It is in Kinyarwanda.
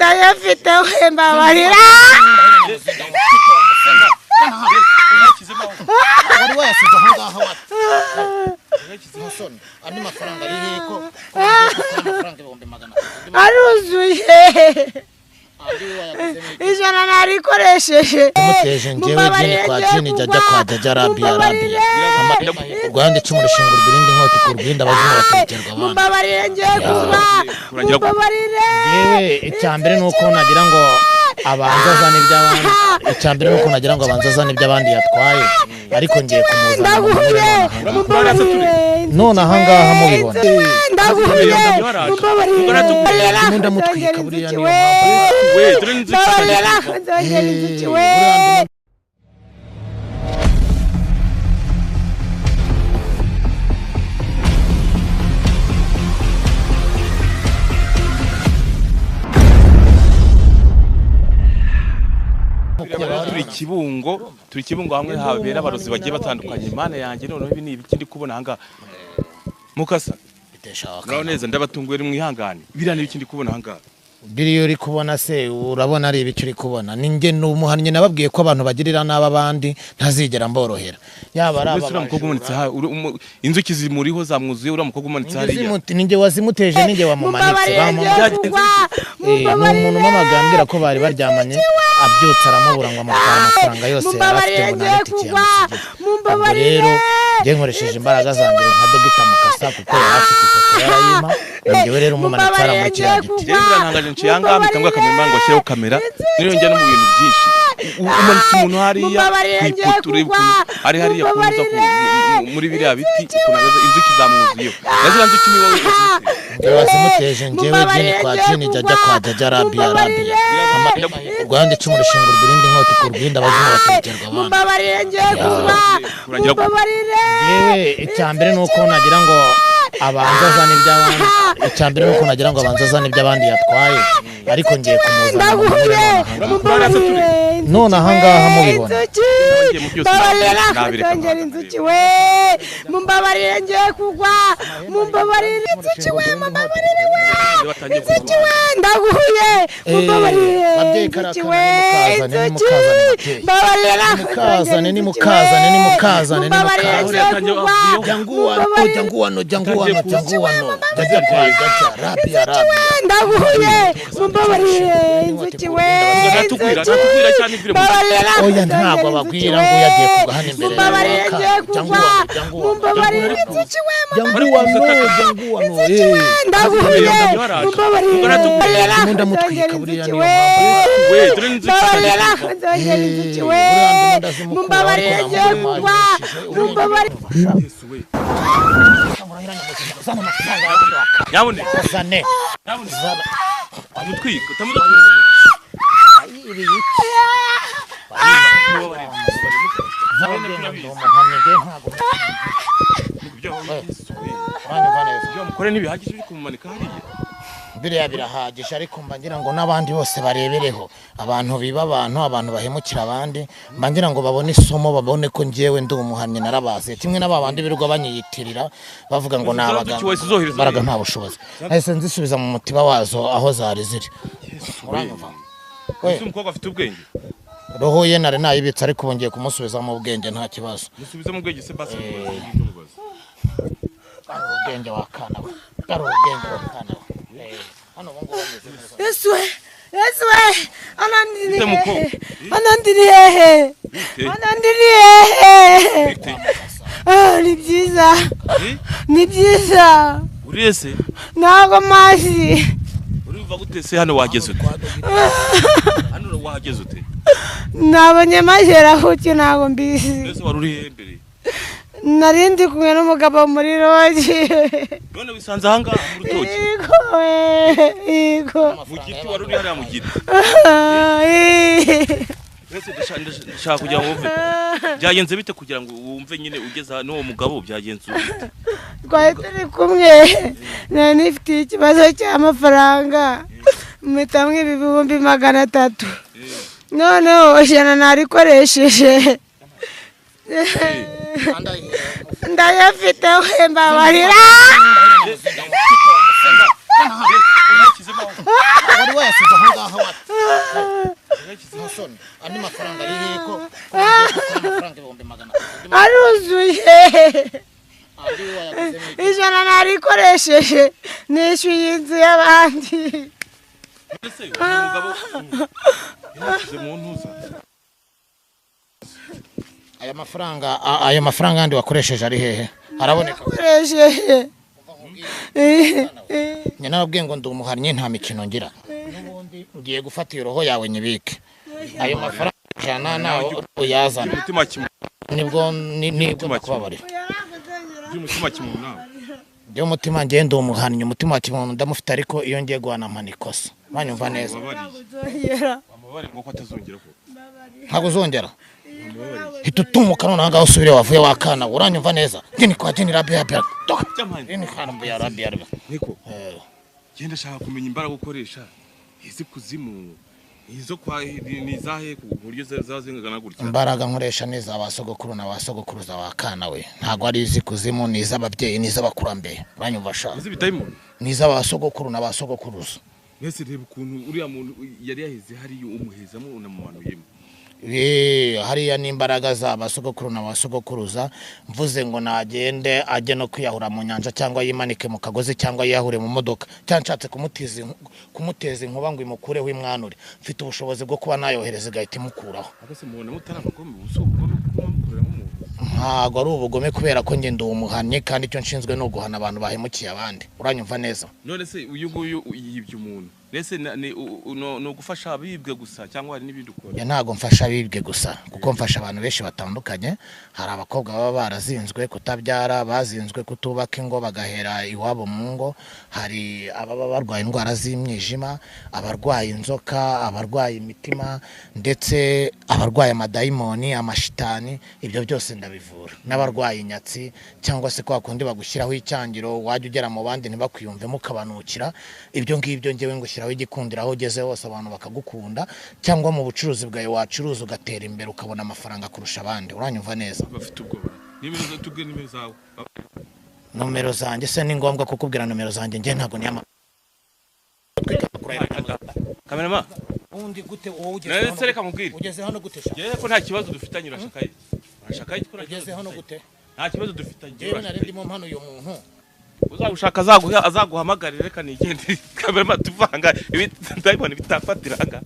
ndayafite mbabarira wari wayasize aho ngaho wasoni andi mafaranga ari ko amafaranga ibihumbi 100 aruzuye ijana narikoresheje muteje ngewe jini kwa jini jajya kwa jajya rabia Rwanda icumi rushinga urwindi nkoti ku rwinda abazima bategerwa abana mbabarire ngiye kuba mbabarire yewe icyambere nuko nagira ngo abanza zane iby'abandi icyambere nuko nagira ngo abanza zane iby'abandi yatwaye ariko ngiye kumuzana none aha ngaha mubibona munda mutwika buriya niyo we dore n'inzuki turi kibungo hamwe habera abarozi bagiye batandukanye Imana yanjye none ibi ni ibiki ndi kubona hanga mukasa biteshaka neza ndabatunguye mu ihangane birane ibiki ndi kubona hanga biriyo uri kubona se urabona ari ibiki uri kubona ninge n'umuhannye nababwiye ko abantu bagirira n'aba bandi ntazigera mborohera yaba ari aba mukobwa umanitse ha inzuki zimuriho zamwuzuye uri mukobwa umanitse hariya ninge wazimuteje ninge wamumanitse n'umuntu mamagambira ko bari baryamanye abyutse aramubura ngo amafaranga yose yarafite ngo nareti cyane rero nge nkoresheje imbaraga zanjye nka Dogita Mukasa kuko yarafite ifoto yarayima ngewe rero umumanitse muri kiriya giti ntangaje nciyanga mitangwa kamera ngo ashyireho kamera niyo njya no mu bintu byinshi umanitse umuntu hariya kwiputure ari hariya kunza muri biriya biti kunagaza inzuki zamwuzuyeho nazira nzuki ni wowe wazimuteje ngewe jini kwa jini jajya kwa jajya rabia Rwanda icumi rushinga urwindi nkoti ku rwinda abazima bategerwa abana mbabarire ngiye kuba mbabarire yewe icyambere nuko nagira ngo abanza zane iby'abandi icyambere nuko nagira ngo abanza zane iby'abandi yatwaye ariko ngiye kumuzana none aha ngaha mubibona mbabarire inzuki we mumbabarire ngiye kugwa mumbabarire inzuki we mumbabarire inzuki we ndaguye mumbabarire inzuki we mbabarire ni mukazane janguano jajya kwa jajya rabia ndaguye mumbabarire inzuki we natukubwira cyane ivire oya ntabwo ababwira ngo yagiye kugahana imbere mumbabarire ngiye kugwa mumbabarire inzuki we janguano ndaguye mumbabarire munda mutwika buriya niyo we dore n'inzuki inzuki we mumbabarire ngiye kugwa mumbabarire Nyabune zane amutwika mukore n'ibihagije biri kumumanika hariya biriya birahagije ariko mbangira ngo n'abandi bose barebereho abantu biba abantu bahemukira abandi mbangira ngo babone isomo babone ko ngewe ndi umuhannye narabaze kimwe n'abandi birirwa banyiyitirira bavuga ngo nabaraga nta bushobozi ahise nzisubiza mu mutima wazo aho zari ziri we umukobwa afite ubwenge roho ye nari nayibitse ariko bongeye kumusubiza mu bwenge nta kibazo musubiza mu bwenge se basi ubwenge wakana hano bongo Yesu anandiriye ni byiza urese ntago mazi uriva gutese hano wageze ute nabonye majera huki ntago mbizi ese wari uri mbere narindi kumwe n'umugabo muri rogi none wisanze ahanga mu rutoki yego mu giti wari uri hariya mu giti ese ndashaka kugira ngo wumve byagenze bite kugira ngo wumve nyine ugeza n'uwo mugabo byagenze twari turi kumwe nari nifitiye ikibazo cy'amafaranga mpita mw'ibihumbi 300 noneho ijana narikoresheje ndayafite mbabarira wari wayasize aho ngaho musoni andi mafaranga ari heko amafaranga 200,000 aruzuye ijana narikoresheje nishyuye inzu y'abandi ese umugabo yashyize mu ntuza ayo mafaranga yandi wakoresheje ari hehe haraboneka akoresheje nyina nabwiye ngo ndi umuhannyi nta mikino ngira n'ubundi ngiye gufata iyo roho yawe nyibike ayo mafaranga jana nawe uyazana umutima kimwe nibwo kubabarira umutima kimwe nawe byo mutima ngiye ndi umuhannyi umutima wa kimuntu ndamufite ariko iyo ngiye guhana manikosa banyumva neza amabare ngo ko atazongera ko ntabwo uzongera hita utumuka none ahangaho usubire wavuye wakana uranyumva neza ngini kwa jini rabia toka ngini kana ya rabia niko genda shaka kumenya imbaraga ukoresha izi kuzimu izo kwa nizahe ku buryo zazingana gutya imbaraga nkoresha neza abasogokuru na basogokuruza wakana we ntago ari izi kuzimu niza ababyeyi niza abakurambere uranyumva sha izi bitayimo niza abasogokuru na basogokuruza mwese reba ukuntu uriya muntu yari yaheze hari umuhezamo unamumanuyemo hariya n'imbaraga z'abasogokuru n'abasogokuruza mvuze ngo nagende ajye no kwiyahura mu nyanja cyangwa yimanike mu kagozi cyangwa yiyahure mu modoka cyangwa nshatse kumuteza inkuba ngo imukureho imwanure mfite ubushobozi bwo kuba nayohereza igahita imukuraho ntabwo ari ubugome kubera ko ngenda umuhannyi kandi icyo nshinzwe ni uguhana abantu bahemukiye abandi uranyumva neza none se uyu nguyu yibye umuntu nese no gufasha abibwe gusa cyangwa hari n'ibindi ukora ntago mfasha abibwe gusa kuko mfasha abantu benshi batandukanye hari abakobwa baba barazinzwe kutabyara bazinzwe kutubaka ingo bagahera iwabo mu ngo hari ababa barwaye indwara z'imyijima abarwaye inzoka abarwaye imitima ndetse abarwaye amadayimoni amashitani ibyo byose ndabivura n'abarwaye inyatsi cyangwa se kwa kundi bagushyiraho icyangiro wajya ugera mu bandi ntibakwiyumvemo ukabanukira ibyo ngibyo ngewe ngo aho igikundira aho ugeze hose abantu bakagukunda cyangwa mu bucuruzi bwawe wacuruza ugatera imbere ukabona amafaranga kurusha abandi uranyumva neza bafite ubwoba nimero tubwe nimero zawe nomero zanjye se ni ngombwa kukubwira nomero zanjye nge ntago niyama kamerama undi gute wowe ugeze hano gute sha ko nta kibazo dufitanye urashakaye ko ugeze hano gute nta kibazo dufitanye jewe narindimo mpano uyo muntu uzagushaka azaguhamagarira reka nigende kamerama tuvanga ibi ndabibona bitafatiranga